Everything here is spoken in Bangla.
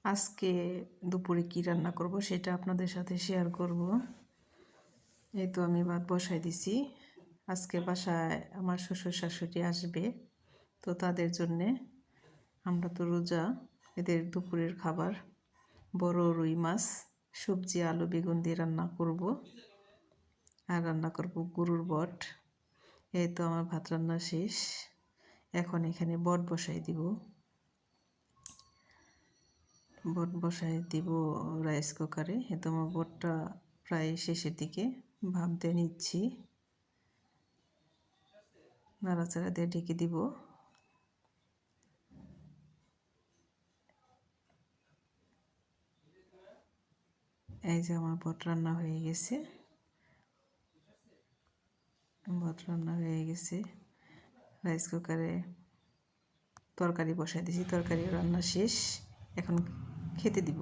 আজকে দুপুরে কি রান্না করব সেটা আপনাদের সাথে শেয়ার করব। এই তো আমি ভাত বসাই দিছি। আজকে বাসায় আমার শ্বশুর শাশুড়ি আসবে, তো তাদের জন্যে, আমরা তো রোজা, এদের দুপুরের খাবার বড় রুই মাছ, সবজি আলু বেগুন দিয়ে রান্না করব। আর রান্না করব গরুর বট। এই তো আমার ভাত রান্না শেষ। এখন এখানে বট বসাই দিব। বট বসাই দিব রাইস কুকারে। এ তো আমার বটটা প্রায় শেষের দিকে, ভাপ দিয়ে নিচ্ছি। নাড়াচাড়া দিয়ে ঢেকে দিব। এই যে আমার বট রান্না হয়ে গেছে। বট রান্না হয়ে গেছে। রাইস কুকারে তরকারি বসাই দিয়েছি, তরকারি রান্না শেষ। এখন খেতে দিব।